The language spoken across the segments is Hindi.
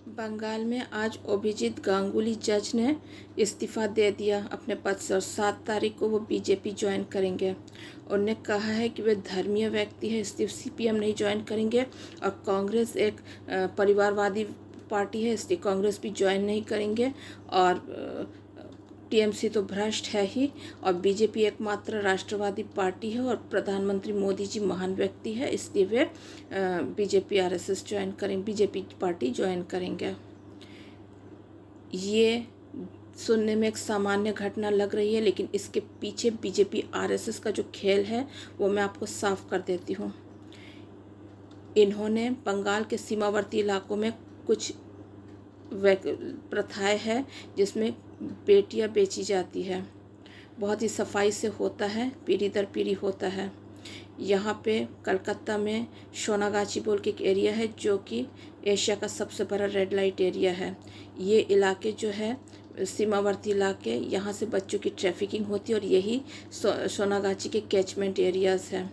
बंगाल में आज अभिजीत गांगुली जज ने इस्तीफ़ा दे दिया अपने पद से और 7 तारीख को वो बीजेपी ज्वाइन करेंगे। उन्होंने कहा है कि वे धर्मीय व्यक्ति है, इसलिए सीपीएम नहीं ज्वाइन करेंगे और कांग्रेस एक परिवारवादी पार्टी है, इसलिए कांग्रेस भी ज्वाइन नहीं करेंगे और टीएमसी तो भ्रष्ट है ही और बीजेपी एकमात्र राष्ट्रवादी पार्टी है और प्रधानमंत्री मोदी जी महान व्यक्ति है, इसलिए वे बीजेपी आरएसएस ज्वाइन करें बीजेपी पार्टी ज्वाइन करेंगे। ये सुनने में एक सामान्य घटना लग रही है, लेकिन इसके पीछे बीजेपी आरएसएस का जो खेल है वो मैं आपको साफ कर देती हूँ। इन्होंने बंगाल के सीमावर्ती इलाकों में कुछ प्रथाएं हैं जिसमें बेटियां बेची जाती है। बहुत ही सफाई से होता है, पीढ़ी दर पीढ़ी होता है। यहाँ पे कलकत्ता में सोनागाची बोल के एक एरिया है जो कि एशिया का सबसे बड़ा रेड लाइट एरिया है। ये इलाके जो है सीमावर्ती इलाके, यहाँ से बच्चों की ट्रैफिकिंग होती है और यही सोनागाची के कैचमेंट एरियाज़ हैं।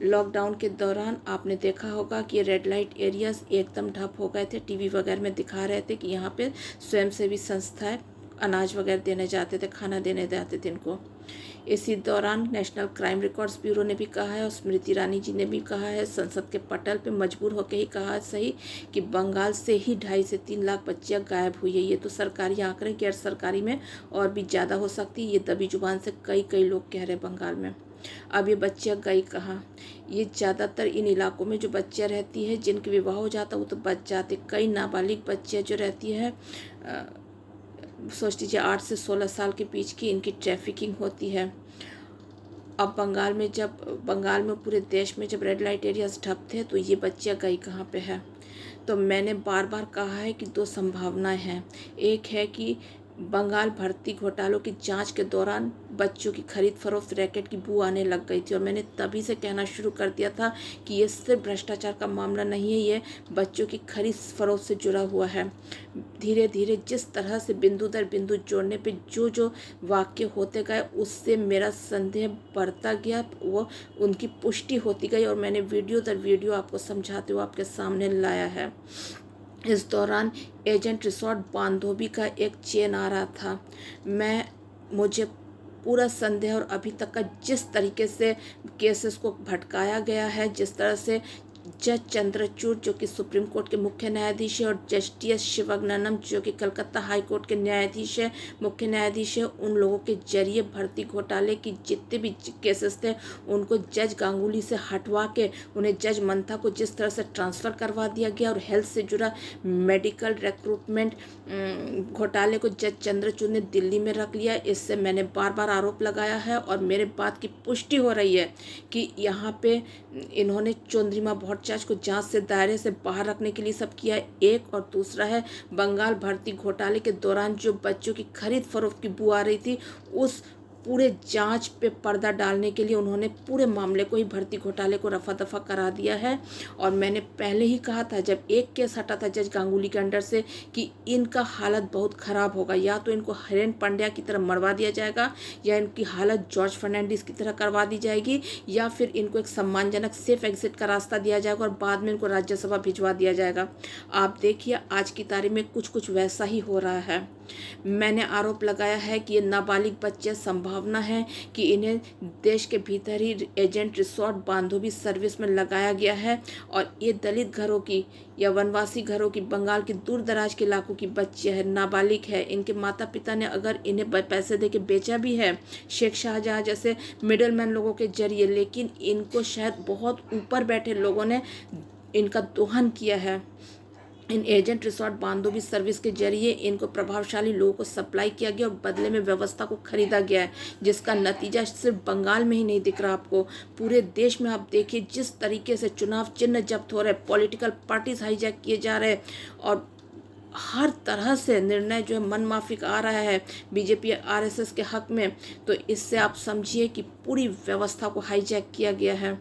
लॉकडाउन के दौरान आपने देखा होगा कि ये रेड लाइट एरियाज़ एकदम ठप हो गए थे। टीवी वगैरह में दिखा रहे थे कि यहाँ पे स्वयंसेवी संस्थाएं अनाज वगैरह देने जाते थे, खाना देने जाते थे इनको। इसी दौरान नेशनल क्राइम रिकॉर्ड्स ब्यूरो ने भी कहा है और स्मृति ईरानी जी ने भी कहा है, संसद के पटल पे मजबूर होकर ही कहा सही कि बंगाल से ही 2.5 से 3 लाख बच्चियां गायब हुई है। ये तो सरकारी आंकड़े, गैर सरकारी में और भी ज़्यादा हो सकती है। ये दबी जुबान से कई लोग कह रहे बंगाल में। अब ये बच्चियां गई कहाँ? ये ज़्यादातर इन इलाकों में जो बच्चियां रहती है जिनके विवाह हो जाता वो तो बच जाते। कई नाबालिग बच्चियां जो रहती है, सोच लीजिए 8 से 16 साल के बीच की, इनकी ट्रैफिकिंग होती है। अब बंगाल में पूरे देश में जब रेड लाइट एरियाज ठप थे तो ये बच्चियां गई कहाँ पे है? तो मैंने बार बार कहा है कि 2 संभावनाएं हैं। एक है कि बंगाल भर्ती घोटालों की जांच के दौरान बच्चों की खरीद फरोख्त रैकेट की बू आने लग गई थी और मैंने तभी से कहना शुरू कर दिया था कि ये सिर्फ भ्रष्टाचार का मामला नहीं है, ये बच्चों की खरीद फरोख्त से जुड़ा हुआ है। धीरे धीरे जिस तरह से बिंदु दर बिंदु जोड़ने पे जो वाक्य होते गए उससे मेरा संदेह बढ़ता गया, वो उनकी पुष्टि होती गई और मैंने वीडियो दर वीडियो आपको समझाते हुए आपके सामने लाया है। इस दौरान एजेंट रिसोर्ट बांधोबी का एक चेन आ रहा था। मुझे पूरा संदेह और अभी तक का जिस तरीके से केसेस को भटकाया गया है, जिस तरह से जज चंद्रचूड़ जो कि सुप्रीम कोर्ट के मुख्य न्यायाधीश है और जस्टिस शिवगन्नम जो कि कलकत्ता हाई कोर्ट के न्यायाधीश है, मुख्य न्यायाधीश है, उन लोगों के जरिए भर्ती घोटाले की जितने भी केसेस थे उनको जज गांगुली से हटवा के उन्हें जज मंथा को जिस तरह से ट्रांसफ़र करवा दिया गया और हेल्थ से जुड़ा मेडिकल रिक्रूटमेंट घोटाले को जज चंद्रचूड़ ने दिल्ली में रख लिया। इससे मैंने बार बार आरोप लगाया है और मेरे बात की पुष्टि हो रही है कि यहाँ पे इन्होंने चौंद्रिमा भट्टाचार्य को जांच से दायरे से बाहर रखने के लिए सब किया है। एक और दूसरा है बंगाल भर्ती घोटाले के दौरान जो बच्चों की खरीद फरोख्त की बू आ रही थी, उस पूरे जांच पे पर्दा डालने के लिए उन्होंने पूरे मामले को ही भर्ती घोटाले को रफा दफा करा दिया है। और मैंने पहले ही कहा था जब एक केस हटा था जज गांगुली के अंडर से कि इनका हालत बहुत ख़राब होगा, या तो इनको हरेन पांड्या की तरह मरवा दिया जाएगा या इनकी हालत जॉर्ज फर्नांडिस की तरह करवा दी जाएगी या फिर इनको एक सम्मानजनक सेफ एग्जिट का रास्ता दिया जाएगा और बाद में इनको राज्यसभा भिजवा दिया जाएगा। आप देखिए आज की तारीख में कुछ वैसा ही हो रहा है। मैंने आरोप लगाया है कि ये नाबालिग बच्चे संभावना है कि इन्हें देश के भीतर ही एजेंट रिसोर्ट बांधोबी सर्विस में लगाया गया है और ये दलित घरों की या वनवासी घरों की, बंगाल के दूर दराज के इलाकों की बच्चियां है, नाबालिग है। इनके माता पिता ने अगर इन्हें पैसे दे के बेचा भी है शेख शाहजहाँ जैसे मिडलमैन लोगों के जरिए, लेकिन इनको शायद बहुत ऊपर बैठे लोगों ने इनका दोहन किया है। इन एजेंट रिसोर्ट बांधोबी सर्विस के जरिए इनको प्रभावशाली लोगों को सप्लाई किया गया और बदले में व्यवस्था को खरीदा गया है, जिसका नतीजा सिर्फ बंगाल में ही नहीं दिख रहा आपको, पूरे देश में। आप देखिए जिस तरीके से चुनाव चिन्ह जब्त हो रहे, पॉलिटिकल पार्टीज हाईजैक किए जा रहे और हर तरह से निर्णय जो है मनमाफिक आ रहा है बीजेपी आरएसएस के हक में, तो इससे आप समझिए कि पूरी व्यवस्था को हाईजैक किया गया है।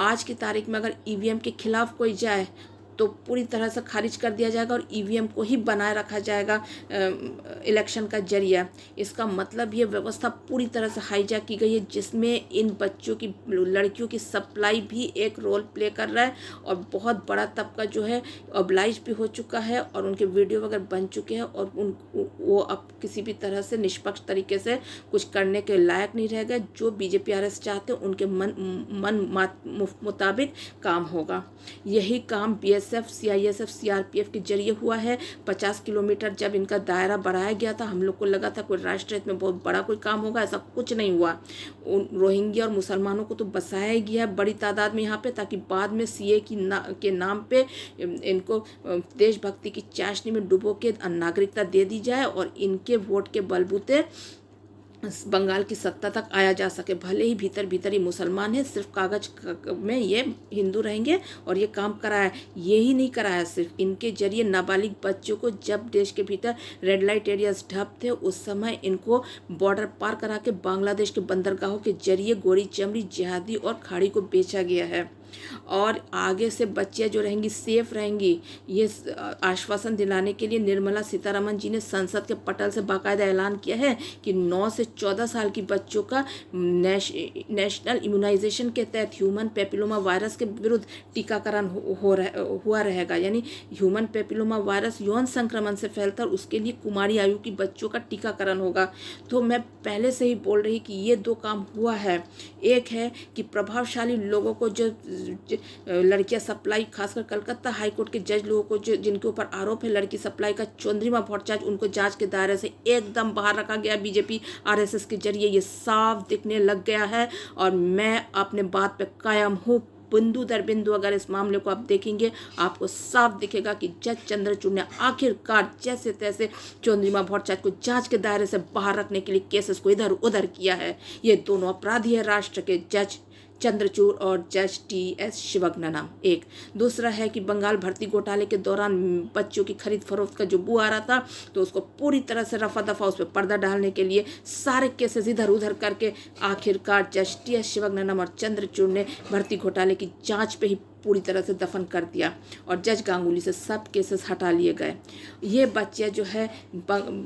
आज की तारीख में अगर ईवीएम के खिलाफ कोई जाए तो पूरी तरह से खारिज कर दिया जाएगा और ईवीएम को ही बनाए रखा जाएगा इलेक्शन का जरिया। इसका मतलब ये व्यवस्था पूरी तरह से हाईजैक की गई है, जिसमें इन बच्चों की, लड़कियों की सप्लाई भी एक रोल प्ले कर रहा है और बहुत बड़ा तबका जो है ऑब्लाइज भी हो चुका है और उनके वीडियो वगैरह बन चुके हैं और वो अब किसी भी तरह से निष्पक्ष तरीके से कुछ करने के लायक नहीं रह गए। जो बीजेपी आरएस चाहते हैं उनके मन मुताबिक काम होगा। यही काम बीएसएफ, सीआईएसएफ, सीआरपीएफ के जरिए हुआ है। 50 किलोमीटर जब इनका दायरा बढ़ाया गया था, हम लोग को लगा था कोई राष्ट्र हित में बहुत बड़ा कोई काम होगा, ऐसा कुछ नहीं हुआ। रोहिंग्या और मुसलमानों को तो बसाया ही गया है बड़ी तादाद में यहाँ पे, ताकि बाद में सीए के नाम पे इनको देशभक्ति की चाशनी में डुबो के नागरिकता दे दी जाए और इनके वोट के बलबूते बंगाल की सत्ता तक आया जा सके। भले ही भीतर भीतर ही मुसलमान है, सिर्फ कागज में ये हिंदू रहेंगे और ये काम कराया। ये ही नहीं कराया, सिर्फ इनके जरिए नाबालिग बच्चों को, जब देश के भीतर रेड लाइट एरियाज ठप थे उस समय इनको बॉर्डर पार करा के बांग्लादेश के बंदरगाहों के जरिए गोरी चमड़ी, जिहादी और खाड़ी को बेचा गया है। और आगे से बच्चियां जो रहेंगी सेफ रहेंगी, ये आश्वासन दिलाने के लिए निर्मला सीतारमण जी ने संसद के पटल से बाकायदा ऐलान किया है कि 9 से 14 साल की बच्चों का नेशनल इम्यूनाइजेशन के तहत ह्यूमन पेपिलोमा वायरस के विरुद्ध टीकाकरण हुआ रहेगा। यानी ह्यूमन पेपिलोमा वायरस यौन संक्रमण से फैलता है, उसके लिए कुमारी आयु की बच्चों का टीकाकरण होगा। तो मैं पहले से ही बोल रही कि ये 2 काम हुआ है। एक है कि प्रभावशाली लोगों को, जो लड़कियां सप्लाई, खासकर कलकत्ता हाईकोर्ट के जज लोगों को जिनके ऊपर आरोप है लड़की सप्लाई का, चौंद्रिमा भट्टाचार्य, उनको जांच के दायरे से एकदम बाहर रखा गया बीजेपी आरएसएस के जरिए। ये साफ दिखने लग गया है और मैं अपने बात पे कायम हूँ। बिंदु दर बिंदु अगर इस मामले को आप देखेंगे, आपको साफ दिखेगा कि जज चंद्रचूड़ ने आखिरकार जैसे तैसे चौंद्रिमा भट्टाचार्य को जांच के दायरे से बाहर रखने के लिए केसेस को इधर उधर किया है। ये दोनों अपराधी है, राष्ट्र के जज चंद्रचूड़ और जज टीएस शिवगणनम। एक दूसरा है कि बंगाल भर्ती घोटाले के दौरान बच्चों की खरीद फरोख्त का जो बू आ रहा था, तो उसको पूरी तरह से रफा दफा उस पर पर्दा डालने के लिए सारे केसेस इधर उधर करके आखिरकार जज टीएस शिवगणनम और चंद्रचूड़ ने भर्ती घोटाले की जांच पे ही पूरी तरह से दफन कर दिया और जज गांगुली से सब केसेस हटा लिए गए। ये बच्चियां जो है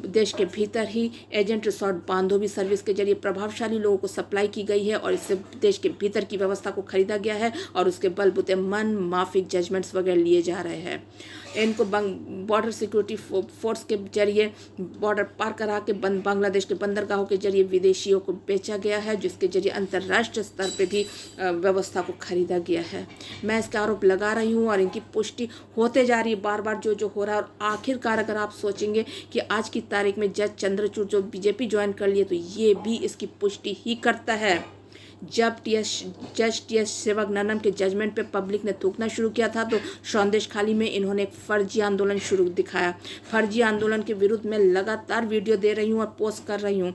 देश के भीतर ही एजेंट रिसोर्ट बांधों सर्विस के जरिए प्रभावशाली लोगों को सप्लाई की गई है और इससे देश के भीतर की व्यवस्था को खरीदा गया है और उसके बलबूते मन माफिक जजमेंट्स वगैरह लिए जा रहे हैं। इनको बॉर्डर सिक्योरिटी फोर्स के जरिए बॉर्डर पार करा के बांग्लादेश के बंदरगाहों के जरिए विदेशियों को बेचा गया है, जिसके जरिए अंतर्राष्ट्रीय स्तर पे भी व्यवस्था को खरीदा गया है। मैं इसका आरोप लगा रही हूँ और इनकी पुष्टि होते जा रही है बार बार जो हो रहा है। और आखिरकार अगर आप सोचेंगे कि आज की तारीख में जज चंद्रचूड़ जो बीजेपी ज्वाइन कर लिए, तो ये भी इसकी पुष्टि ही करता है। जब जज टीएस शिवगणनम के जजमेंट पे पब्लिक ने थूकना शुरू किया था, तो संदेशखाली में इन्होंने एक फर्जी आंदोलन शुरू दिखाया। फर्जी आंदोलन के विरुद्ध मैं लगातार वीडियो दे रही हूँ और पोस्ट कर रही हूँ।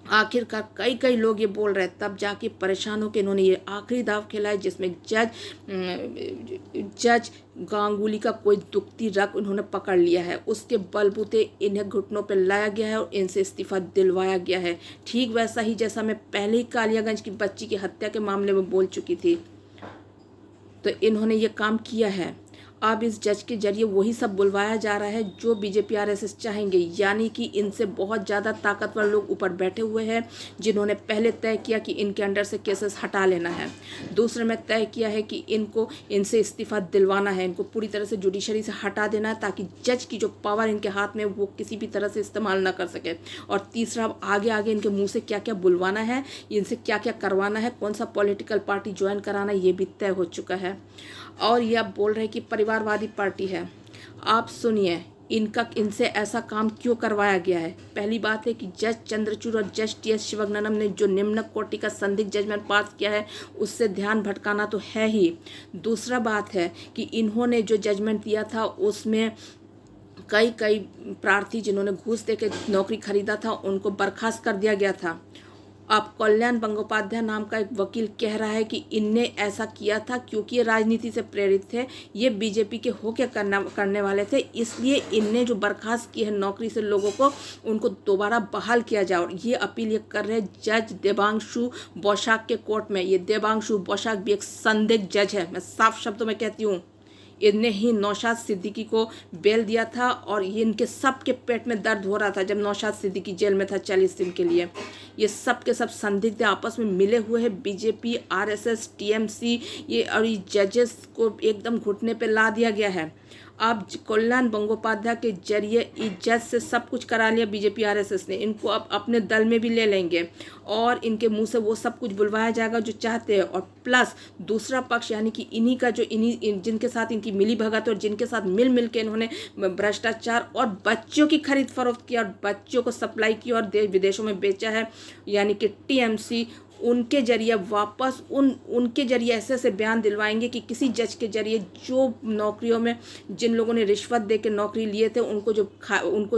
आखिरकार कई लोग ये बोल रहे हैं, तब जाके परेशान होकर इन्होंने ये आखिरी दाव खेला है, जिसमें जज गांगुली का कोई दुखती रग उन्होंने पकड़ लिया है। उसके बलबूते इन्हें घुटनों पर लाया गया है और इनसे इस्तीफा दिलवाया गया है। ठीक वैसा ही जैसा मैं पहले ही कालियागंज की बच्ची की हत्या के मामले में बोल चुकी थी, तो इन्होंने ये काम किया है। अब इस जज के जरिए वही सब बुलवाया जा रहा है जो बीजेपी आरएसएस चाहेंगे, यानी कि इनसे बहुत ज़्यादा ताकतवर लोग ऊपर बैठे हुए हैं, जिन्होंने पहले तय किया कि इनके अंडर से केसेस हटा लेना है। दूसरे में तय किया है कि इनसे इस्तीफा दिलवाना है, इनको पूरी तरह से जुडिशरी से हटा देना है, ताकि जज की जो पावर इनके हाथ में वो किसी भी तरह से इस्तेमाल ना कर सके। और तीसरा, आगे इनके मुँह से क्या क्या बुलवाना है, इनसे क्या क्या करवाना है, कौन सा पॉलिटिकल पार्टी ज्वाइन कराना, ये भी तय हो चुका है। और ये आप बोल रहे हैं कि परिवारवादी पार्टी है। आप सुनिए, इनसे ऐसा काम क्यों करवाया गया है। पहली बात है कि जज चंद्रचूड़ और जज टीएस शिवगणनम ने जो निम्न कोटि का संदिग्ध जजमेंट पास किया है, उससे ध्यान भटकाना तो है ही। दूसरा बात है कि इन्होंने जो जजमेंट दिया था उसमें कई प्रार्थी जिन्होंने घूस देकर नौकरी खरीदा था, उनको बर्खास्त कर दिया गया था। अब कल्याण बंगोपाध्याय नाम का एक वकील कह रहा है कि इनने ऐसा किया था क्योंकि ये राजनीति से प्रेरित थे, ये बीजेपी के होके करने वाले थे, इसलिए इनने जो बर्खास्त की है नौकरी से लोगों को, उनको दोबारा बहाल किया जाए। और ये अपील ये कर रहे हैं जज देबांशु बौशाक के कोर्ट में। ये देबांशु बौशाक भी एक संदिग्ध जज है, मैं साफ शब्दों में कहती हूँ। इन्हें ही नौशाद सिद्दीकी को बेल दिया था और ये इनके सब के पेट में दर्द हो रहा था जब नौशाद सिद्दीकी जेल में था 40 दिन के लिए। ये सब के सब संदिग्ध आपस में मिले हुए हैं। बीजेपी, आरएसएस, टीएमसी ये और ये जजेस को एकदम घुटने पे ला दिया गया है। अब कल्याण बंदोपाध्याय के जरिए इज्जत से सब कुछ करा लिया बीजेपी आरएसएस ने। इनको अब अपने दल में भी ले लेंगे और इनके मुंह से वो सब कुछ बुलवाया जाएगा जो चाहते हैं। और प्लस दूसरा पक्ष यानी कि इन्हीं का जो जिनके साथ इनकी मिली भगत और जिनके साथ मिल के इन्होंने भ्रष्टाचार और बच्चों की खरीद फरोख्त की और बच्चों को सप्लाई की और देश विदेशों में बेचा है, यानी कि टीएमसी, उनके जरिए वापस उनके जरिए ऐसे ऐसे बयान दिलवाएंगे कि किसी जज के जरिए जो नौकरियों में जिन लोगों ने रिश्वत दे के नौकरी लिए थे उनको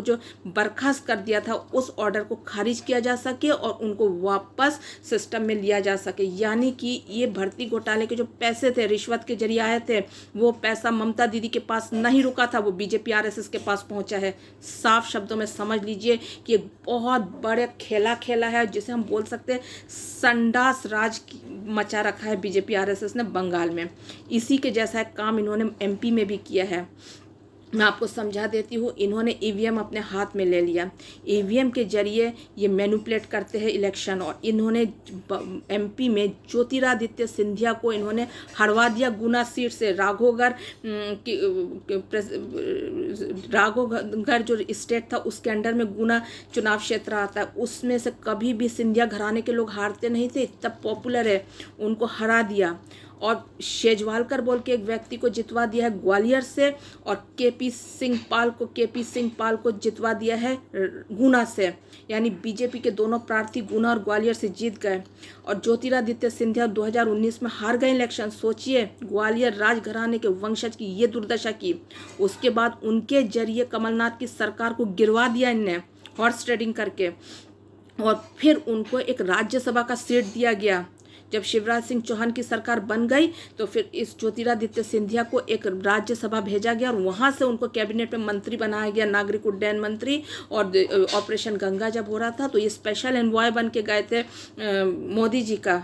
जो बर्खास्त कर दिया था उस ऑर्डर को खारिज किया जा सके और उनको वापस सिस्टम में लिया जा सके। यानी कि ये भर्ती घोटाले के जो पैसे थे रिश्वत के जरिए आए थे वो पैसा ममता दीदी के पास नहीं रुका था, वो बीजेपी आरएसएस के पास पहुंचा है। साफ शब्दों में समझ लीजिए कि एक बहुत बड़े खेला है जिसे हम बोल सकते हैं संडास राज मचा रखा है बीजेपी आरएसएस ने बंगाल में। इसी के जैसा काम इन्होंने एमपी में भी किया है। मैं आपको समझा देती हूँ। इन्होंने ईवीएम अपने हाथ में ले लिया। ईवीएम के जरिए ये मैनिपुलेट करते हैं इलेक्शन और इन्होंने एमपी में ज्योतिरादित्य सिंधिया को इन्होंने हरवा दिया गुना सीट से। राघोगढ़ जो स्टेट था उसके अंडर में गुना चुनाव क्षेत्र आता है, उसमें से कभी भी सिंधिया घराने के लोग हारते नहीं थे, इतना पॉपुलर है, उनको हरा दिया। और शेजवालकर बोल के एक व्यक्ति को जितवा दिया है ग्वालियर से और केपी सिंह पाल को जितवा दिया है गुना से। यानी बीजेपी के दोनों प्रार्थी गुना और ग्वालियर से जीत गए और ज्योतिरादित्य सिंधिया 2019 में हार गए इलेक्शन। सोचिए, ग्वालियर राजघराने के वंशज की ये दुर्दशा की। उसके बाद उनके जरिए कमलनाथ की सरकार को गिरवा दिया इनने हॉर्स ट्रेडिंग करके और फिर उनको एक राज्यसभा का सीट दिया गया। जब शिवराज सिंह चौहान की सरकार बन गई तो फिर इस ज्योतिरादित्य सिंधिया को एक राज्यसभा भेजा गया और वहां से उनको कैबिनेट में मंत्री बनाया गया, नागरिक उड्डयन मंत्री। और ऑपरेशन गंगा जब हो रहा था तो ये स्पेशल एनवॉय बन के गए थे मोदी जी का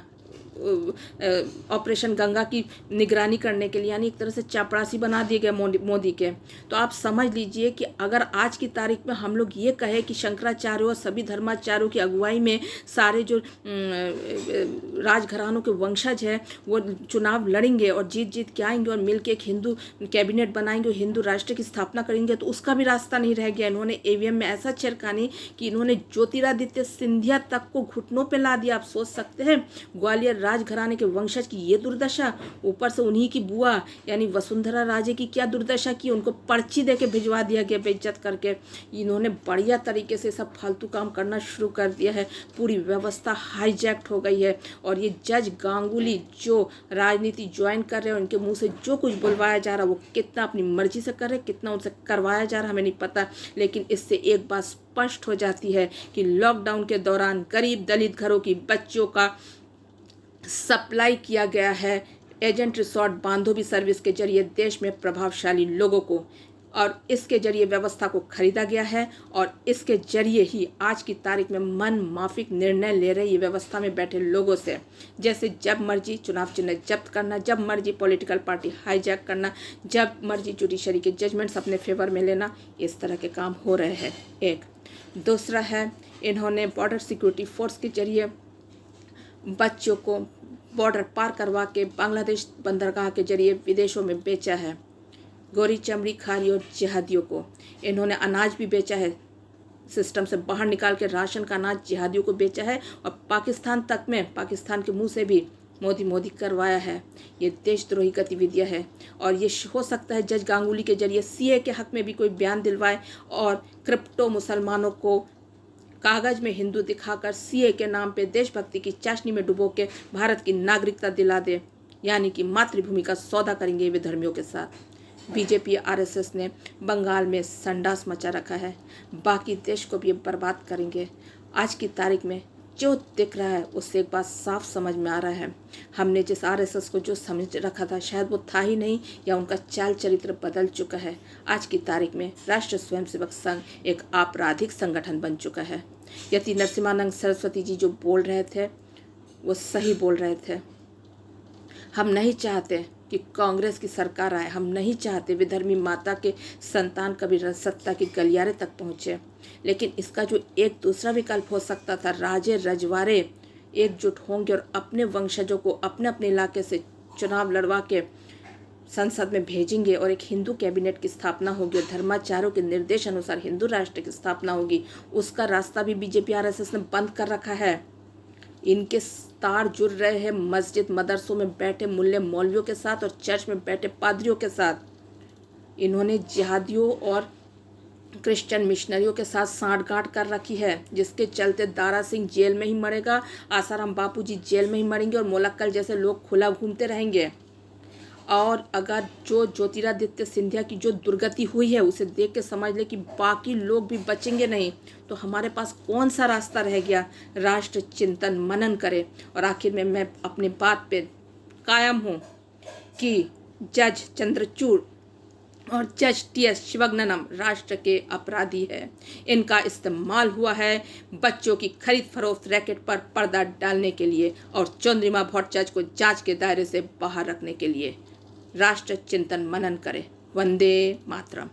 ऑपरेशन गंगा की निगरानी करने के लिए, यानी एक तरह से चापरासी बना दिए गए मोदी के। तो आप समझ लीजिए कि अगर आज की तारीख में हम लोग ये कहें कि शंकराचार्यों और सभी धर्माचार्यों की अगुवाई में सारे जो राजघरानों के वंशज हैं वो चुनाव लड़ेंगे और जीत के आएंगे और मिलकर एक हिंदू कैबिनेट बनाएंगे और हिंदू राष्ट्र की स्थापना करेंगे, तो उसका भी रास्ता नहीं रह गया। इन्होंने ईवीएम में ऐसा छेड़खानी कि इन्होंने ज्योतिरादित्य सिंधिया तक को घुटनों पर ला दिया। आप सोच सकते हैं ग्वालियर राजघराने के वंशज की ये दुर्दशा, ऊपर से उन्हीं की बुआ यानी वसुंधरा राजे की क्या दुर्दशा की, उनको पर्ची देके भिजवा दिया गया बेइज्जत करके। इन्होंने बढ़िया तरीके से सब फालतू काम करना शुरू कर दिया है, पूरी व्यवस्था हाईजैक्ट हो गई है। और ये जज गांगुली जो राजनीति ज्वाइन कर रहे हैं उनके मुंह से जो कुछ बुलवाया जा रहा है वो कितना अपनी मर्जी से कर रहे, कितना उनसे करवाया जा रहा हमें नहीं पता। लेकिन इससे एक बात स्पष्ट हो जाती है कि लॉकडाउन के दौरान गरीब दलित घरों की बच्चों का सप्लाई किया गया है एजेंट रिसोर्ट बांधोबी सर्विस के जरिए देश में प्रभावशाली लोगों को, और इसके जरिए व्यवस्था को खरीदा गया है और इसके जरिए ही आज की तारीख में मन माफिक निर्णय ले रहे ये व्यवस्था में बैठे लोगों से, जैसे जब मर्जी चुनाव चिन्ह जब्त करना, जब मर्जी पॉलिटिकल पार्टी हाईजैक करना, जब मर्जी जुडिशरी के जजमेंट्स अपने फेवर में लेना, इस तरह के काम हो रहे हैं। एक दूसरा है, इन्होंने बॉर्डर सिक्योरिटी फोर्स के जरिए बच्चों को बॉर्डर पार करवा के बांग्लादेश बंदरगाह के जरिए विदेशों में बेचा है। गोरी चमड़ी खारी और जिहादियों को इन्होंने अनाज भी बेचा है, सिस्टम से बाहर निकाल के राशन का अनाज जिहादियों को बेचा है और पाकिस्तान तक में पाकिस्तान के मुंह से भी मोदी करवाया है। ये देशद्रोही गतिविधियां है और ये हो सकता है जज गांगुली के जरिए सीए के हक में भी कोई बयान दिलवाए और क्रिप्टो मुसलमानों को कागज में हिंदू दिखाकर सीए के नाम पे देशभक्ति की चाशनी में डुबो के भारत की नागरिकता दिला दे, यानी कि मातृभूमि का सौदा करेंगे वे धर्मियों के साथ। बीजेपी आरएसएस ने बंगाल में संडास मचा रखा है, बाकी देश को भी बर्बाद करेंगे। आज की तारीख में जो दिख रहा है उससे एक बात साफ समझ में आ रहा है, हमने जिस आरएसएस को जो समझ रखा था शायद वो था ही नहीं या उनका चाल चरित्र बदल चुका है। आज की तारीख में राष्ट्रीय स्वयंसेवक संघ एक आपराधिक संगठन बन चुका है। यति नरसिम्हानंद सरस्वती जी जो बोल रहे थे वो सही बोल रहे थे। हम नहीं चाहते कि कांग्रेस की सरकार आए। हम नहीं चाहते विधर्मी माता के संतान कभी सत्ता के गलियारे तक पहुँचे, लेकिन इसका जो एक दूसरा विकल्प हो सकता था, राजे रजवाड़े एकजुट होंगे और अपने वंशजों को अपने अपने इलाके से चुनाव लड़वा के संसद में भेजेंगे और एक हिंदू कैबिनेट की स्थापना होगी और धर्माचार्यों के निर्देश अनुसार हिंदू राष्ट्र की स्थापना होगी। उसका रास्ता भी बीजेपी आरएसएस ने बंद कर रखा है। इनके तार जुड़ रहे हैं मस्जिद मदरसों में बैठे मुल्ले मौलवियों के साथ और चर्च में बैठे पादरियों के साथ। इन्होंने जिहादियों और क्रिश्चियन मिशनरियों के साथ सांठगांठ कर रखी है, जिसके चलते दारा सिंह जेल में ही मरेगा, आसाराम बापूजी जेल में ही मरेंगे और मोलक्कल जैसे लोग खुला घूमते रहेंगे। और अगर जो ज्योतिरादित्य सिंधिया की जो दुर्गति हुई है उसे देख के समझ ले कि बाकी लोग भी बचेंगे नहीं, तो हमारे पास कौन सा रास्ता रह गया। राष्ट्र चिंतन मनन करे। और आखिर में मैं अपनी बात पे कायम हूँ कि जज चंद्रचूड़ और जज टी.एस. शिवगन्नम राष्ट्र के अपराधी है। इनका इस्तेमाल हुआ है बच्चों की खरीद फरोख्त रैकेट पर पर्दा डालने के लिए और चंद्रिमा भट्टाचार्य को जांच के दायरे से बाहर रखने के लिए। राष्ट्र चिंतन मनन करे। वंदे मातरम।